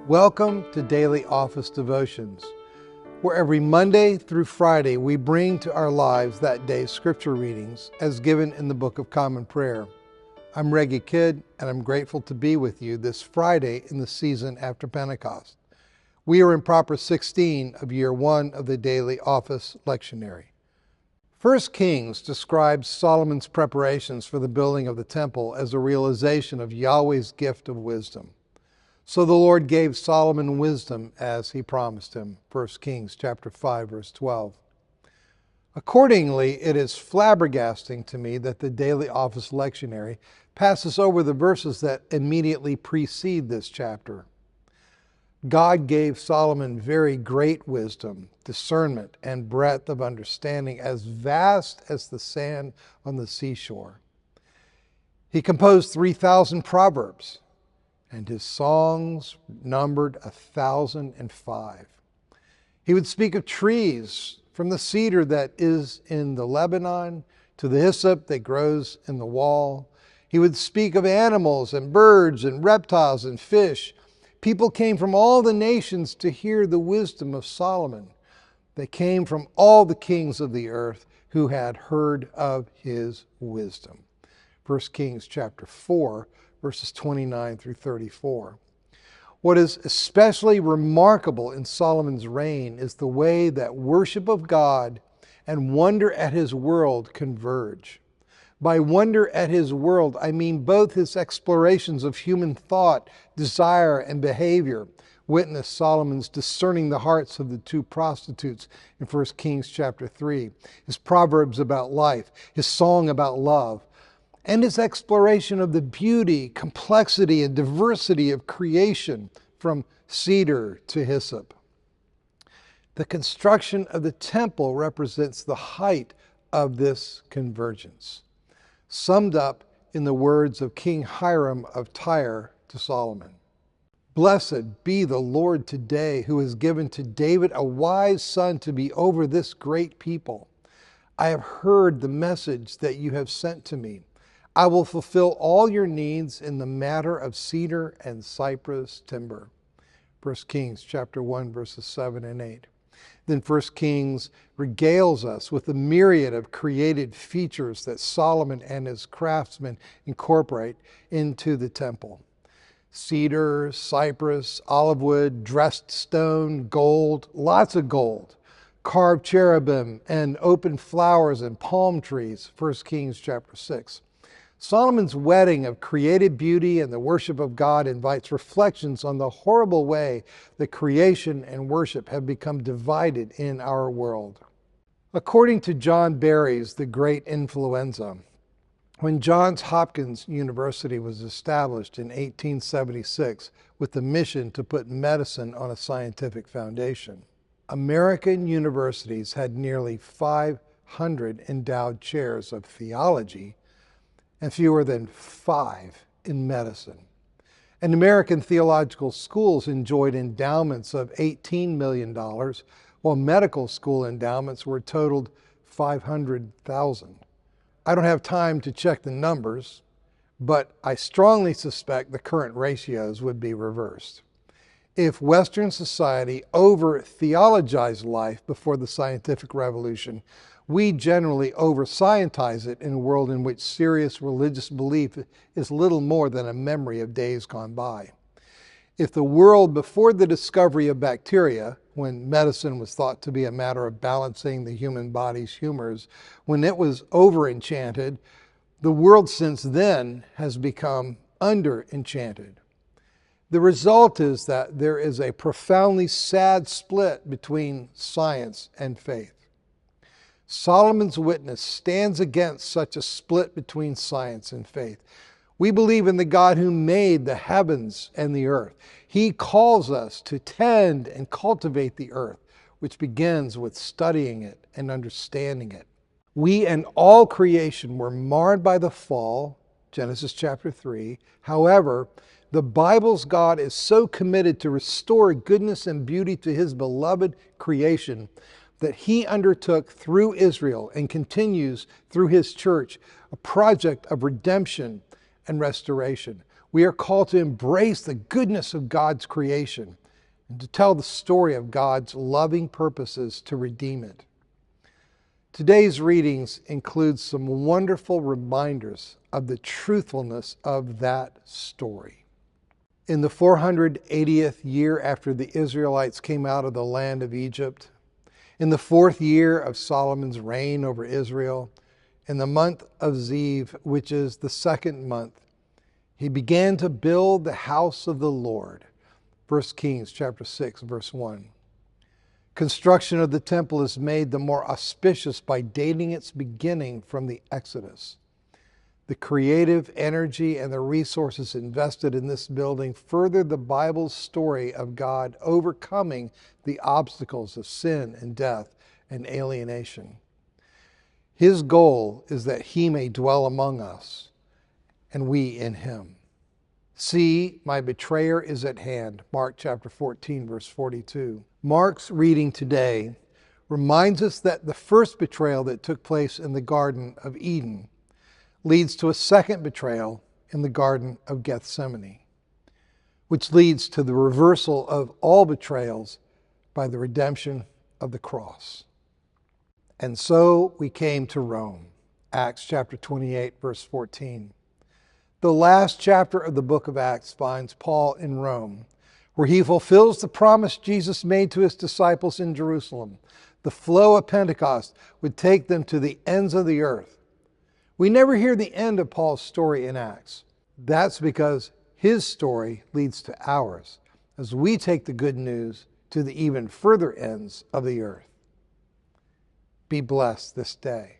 Welcome to Daily Office Devotions, where every Monday through Friday we bring to our lives that day's scripture readings as given in the Book of Common Prayer. I'm Reggie Kidd, and I'm grateful to be with you this Friday in the season after Pentecost. We are in Proper 16 of Year 1 of the Daily Office Lectionary. 1 Kings describes Solomon's preparations for the building of the temple as a realization of Yahweh's gift of wisdom. So the Lord gave Solomon wisdom as he promised him. 1 Kings chapter 5, verse 12. Accordingly, it is flabbergasting to me that the Daily Office Lectionary passes over the verses that immediately precede this chapter. God gave Solomon very great wisdom, discernment, and breadth of understanding as vast as the sand on the seashore. He composed 3,000 proverbs, and his songs numbered 1,005. He would speak of trees, from the cedar that is in the Lebanon to the hyssop that grows in the wall. He would speak of animals and birds and reptiles and fish. People came from all the nations to hear the wisdom of Solomon. They came from all the kings of the earth who had heard of his wisdom. 1 Kings chapter 4, verses 29 through 34. What is especially remarkable in Solomon's reign is the way that worship of God and wonder at his world converge. By wonder at his world, I mean both his explorations of human thought, desire, and behavior. Witness Solomon's discerning the hearts of the two prostitutes in 1 Kings chapter 3, his proverbs about life, his song about love, and his exploration of the beauty, complexity, and diversity of creation from cedar to hyssop. The construction of the temple represents the height of this convergence, summed up in the words of King Hiram of Tyre to Solomon. Blessed be the Lord today, who has given to David a wise son to be over this great people. I have heard the message that you have sent to me. I will fulfill all your needs in the matter of cedar and cypress timber. 1 Kings chapter 1, verses 7 and 8. Then 1 Kings regales us with the myriad of created features that Solomon and his craftsmen incorporate into the temple. Cedar, cypress, olive wood, dressed stone, gold, lots of gold, carved cherubim, and open flowers and palm trees. 1 Kings chapter 6. Solomon's wedding of created beauty and the worship of God invites reflections on the horrible way that creation and worship have become divided in our world. According to John Barry's The Great Influenza, when Johns Hopkins University was established in 1876 with the mission to put medicine on a scientific foundation, American universities had nearly 500 endowed chairs of theology and fewer than 5 in medicine. And American theological schools enjoyed endowments of $18 million, while medical school endowments were totaled $500,000. I don't have time to check the numbers, but I strongly suspect the current ratios would be reversed. If Western society over-theologized life before the scientific revolution, we generally over-scientize it in a world in which serious religious belief is little more than a memory of days gone by. If the world before the discovery of bacteria, when medicine was thought to be a matter of balancing the human body's humors, when it was over-enchanted, the world since then has become under-enchanted. The result is that there is a profoundly sad split between science and faith. Solomon's witness stands against such a split between science and faith. We believe in the God who made the heavens and the earth. He calls us to tend and cultivate the earth, which begins with studying it and understanding it. We and all creation were marred by the fall, Genesis chapter 3. However, the Bible's God is so committed to restore goodness and beauty to his beloved creation that he undertook through Israel and continues through his church a project of redemption and restoration. We are called to embrace the goodness of God's creation and to tell the story of God's loving purposes to redeem it. Today's readings include some wonderful reminders of the truthfulness of that story. In the 480th year after the Israelites came out of the land of Egypt, in the 4th year of Solomon's reign over Israel, in the month of Ziv, which is the 2nd month, he began to build the house of the Lord. 1 Kings chapter 6, verse 1. Construction of the temple is made the more auspicious by dating its beginning from the Exodus. The creative energy and the resources invested in this building further the Bible's story of God overcoming the obstacles of sin and death and alienation. His goal is that he may dwell among us and we in him. See, my betrayer is at hand. Mark chapter 14, verse 42. Mark's reading today reminds us that the first betrayal that took place in the Garden of Eden leads to a second betrayal in the Garden of Gethsemane, which leads to the reversal of all betrayals by the redemption of the cross. And so we came to Rome. Acts chapter 28, verse 14. The last chapter of the book of Acts finds Paul in Rome, where he fulfills the promise Jesus made to his disciples in Jerusalem. The flow of Pentecost would take them to the ends of the earth. We never hear the end of Paul's story in Acts. That's because his story leads to ours, as we take the good news to the even further ends of the earth. Be blessed this day.